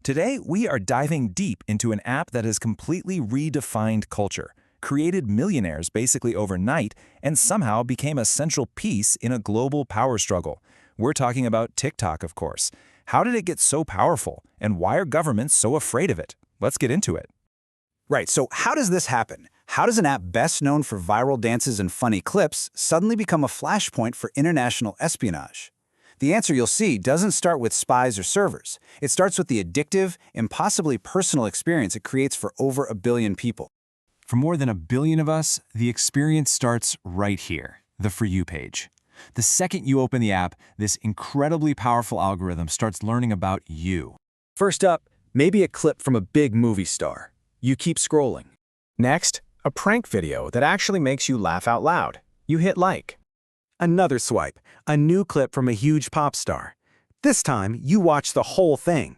Today, we are diving deep into an app that has completely redefined culture, created millionaires basically overnight, and somehow became a central piece in a global power struggle. We're talking about TikTok, of course. How did it get so powerful, and why are governments so afraid of it? Let's get into it. Right, so how does this happen? How does an app best known for viral dances and funny clips suddenly become a flashpoint for international espionage? The answer you'll see doesn't start with spies or servers. It starts with the addictive, impossibly personal experience it creates for over 1 billion people. For more than 1 billion of us, the experience starts right here, the For You page. The second you open the app, this incredibly powerful algorithm starts learning about you. First up, maybe a clip from a big movie star. You keep scrolling. Next, a prank video that actually makes you laugh out loud. You hit like. Another swipe, a new clip from a huge pop star. This time, you watch the whole thing.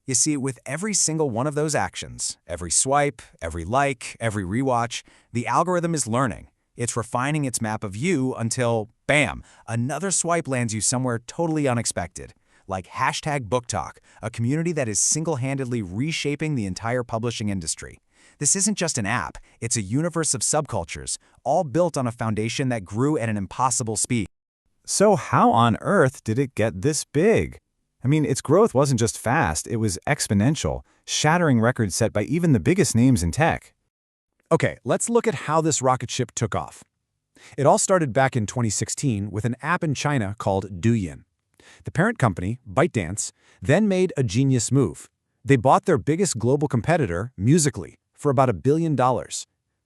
You see, with every single one of those actions, every swipe, every like, every rewatch, the algorithm is learning. It's refining its map of you until, bam, another swipe lands you somewhere totally unexpected. Like #BookTalk, a community that is single-handedly reshaping the entire publishing industry. This isn't just an app, it's a universe of subcultures, all built on a foundation that grew at an impossible speed. So how on earth did it get this big? I mean, its growth wasn't just fast, it was exponential, shattering records set by even the biggest names in tech. Okay, let's look at how this rocket ship took off. It all started back in 2016 with an app in China called Douyin. The parent company, ByteDance, then made a genius move. They bought their biggest global competitor, Musical.ly, for about $1 billion.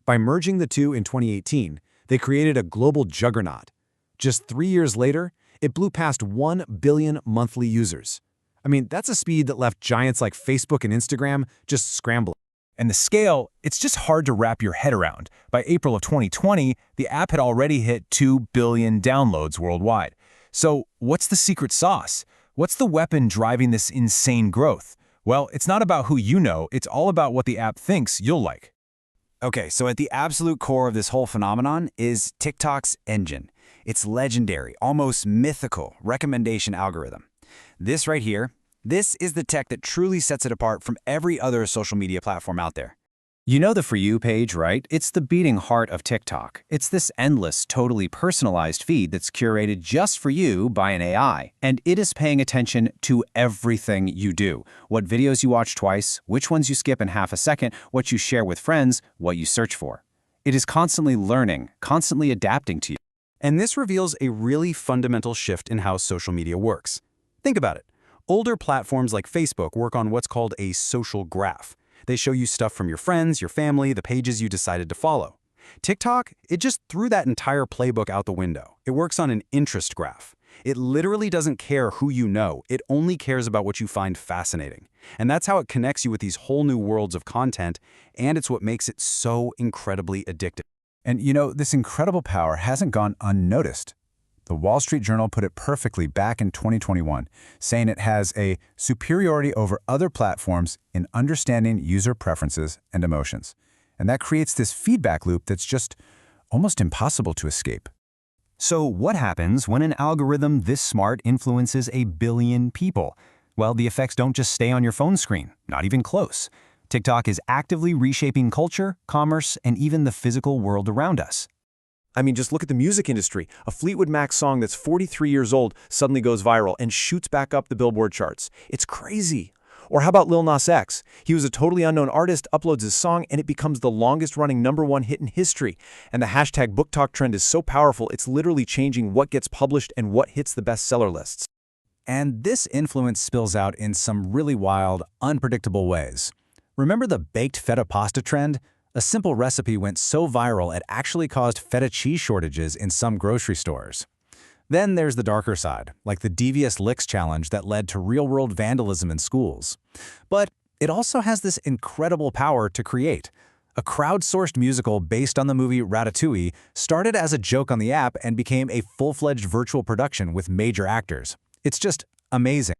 By merging the two in 2018, they created a global juggernaut. Just 3 years later, it blew past 1 billion monthly users. I mean, that's a speed that left giants like Facebook and Instagram just scrambling. And the scale, it's just hard to wrap your head around. By April of 2020, the app had already hit 2 billion downloads worldwide. So what's the secret sauce? What's the weapon driving this insane growth? Well, it's not about who you know, it's all about what the app thinks you'll like. Okay, so at the absolute core of this whole phenomenon is TikTok's engine. Its legendary, almost mythical recommendation algorithm. This right here, this is the tech that truly sets it apart from every other social media platform out there. You know the For You page, right? It's the beating heart of TikTok. It's this endless, totally personalized feed that's curated just for you by an AI. And it is paying attention to everything you do. What videos you watch twice, which ones you skip in half a second, what you share with friends, what you search for. It is constantly learning, constantly adapting to you. And this reveals a really fundamental shift in how social media works. Think about it. Older platforms like Facebook work on what's called a social graph. They show you stuff from your friends, your family, the pages you decided to follow. TikTok, it just threw that entire playbook out the window. It works on an interest graph. It literally doesn't care who you know. It only cares about what you find fascinating. And that's how it connects you with these whole new worlds of content, and it's what makes it so incredibly addictive. And you know, this incredible power hasn't gone unnoticed. The Wall Street Journal put it perfectly back in 2021, saying it has a superiority over other platforms in understanding user preferences and emotions. And that creates this feedback loop that's just almost impossible to escape. So what happens when an algorithm this smart influences 1 billion people? Well, the effects don't just stay on your phone screen, not even close. TikTok is actively reshaping culture, commerce, and even the physical world around us. I mean, just look at the music industry. A Fleetwood Mac song that's 43 years old suddenly goes viral and shoots back up the Billboard charts. It's crazy. Or how about Lil Nas X? He was a totally unknown artist, uploads his song, and it becomes the longest-running #1 hit in history. And the #BookTalk trend is so powerful, it's literally changing what gets published and what hits the bestseller lists. And this influence spills out in some really wild, unpredictable ways. Remember the baked feta pasta trend? A simple recipe went so viral it actually caused feta cheese shortages in some grocery stores. Then there's the darker side, like the Devious Licks challenge that led to real-world vandalism in schools. But it also has this incredible power to create. A crowd-sourced musical based on the movie Ratatouille started as a joke on the app and became a full-fledged virtual production with major actors. It's just amazing.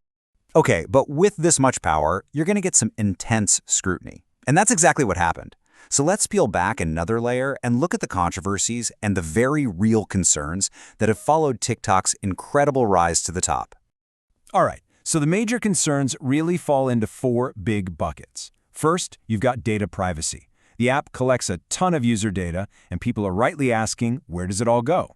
Okay, but with this much power, you're going to get some intense scrutiny. And that's exactly what happened. So let's peel back another layer and look at the controversies and the very real concerns that have followed TikTok's incredible rise to the top. All right, So the major concerns really fall into four big buckets. First, you've got data privacy. The app collects a ton of user data, and people are rightly asking, where does it all go?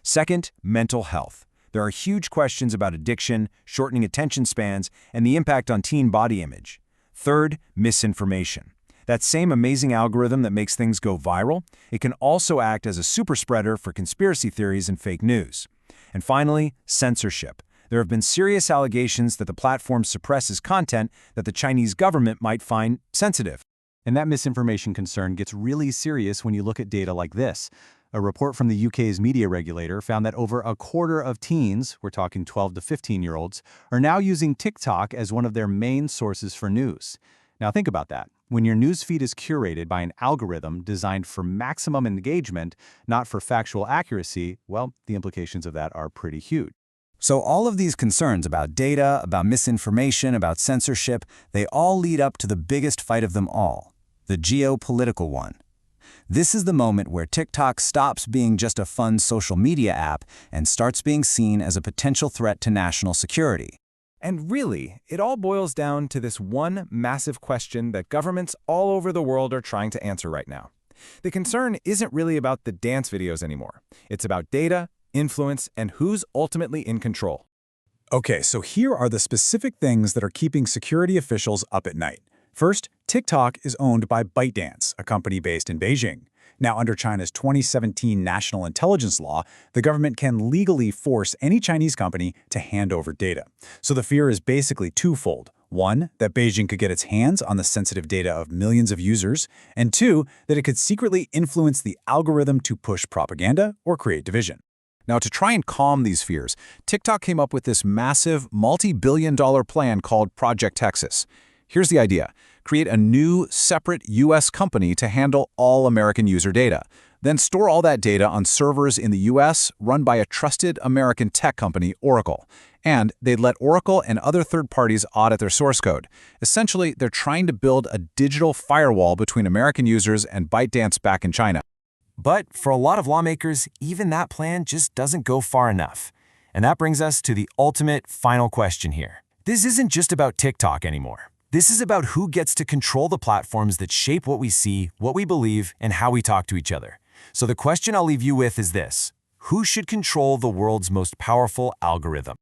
Second, mental health. There are huge questions about addiction, shortening attention spans, and the impact on teen body image. Third, misinformation. That same amazing algorithm that makes things go viral, it can also act as a super spreader for conspiracy theories and fake news. And finally, censorship. There have been serious allegations that the platform suppresses content that the Chinese government might find sensitive. And that misinformation concern gets really serious when you look at data like this. A report from the UK's media regulator found that over a quarter of teens, we're talking 12 to 15-year-olds, are now using TikTok as one of their main sources for news. Now think about that. When your newsfeed is curated by an algorithm designed for maximum engagement, not for factual accuracy, well, the implications of that are pretty huge. So all of these concerns about data, about misinformation, about censorship, they all lead up to the biggest fight of them all, the geopolitical one. This is the moment where TikTok stops being just a fun social media app and starts being seen as a potential threat to national security. And really, it all boils down to this one massive question that governments all over the world are trying to answer right now. The concern isn't really about the dance videos anymore. It's about data, influence, and who's ultimately in control. Okay, so here are the specific things that are keeping security officials up at night. First, TikTok is owned by ByteDance, a company based in Beijing. Now, under China's 2017 National Intelligence Law, the government can legally force any Chinese company to hand over data. So the fear is basically twofold. One, that Beijing could get its hands on the sensitive data of millions of users, and two, that it could secretly influence the algorithm to push propaganda or create division. Now, to try and calm these fears, TikTok came up with this massive, multi-billion-dollar plan called Project Texas. Here's the idea. Create a new, separate U.S. company to handle all American user data. Then store all that data on servers in the U.S. run by a trusted American tech company, Oracle. And they'd let Oracle and other third parties audit their source code. Essentially, they're trying to build a digital firewall between American users and ByteDance back in China. But for a lot of lawmakers, even that plan just doesn't go far enough. And that brings us to the ultimate final question here. This isn't just about TikTok anymore. This is about who gets to control the platforms that shape what we see, what we believe, and how we talk to each other. So the question I'll leave you with is this: who should control the world's most powerful algorithm?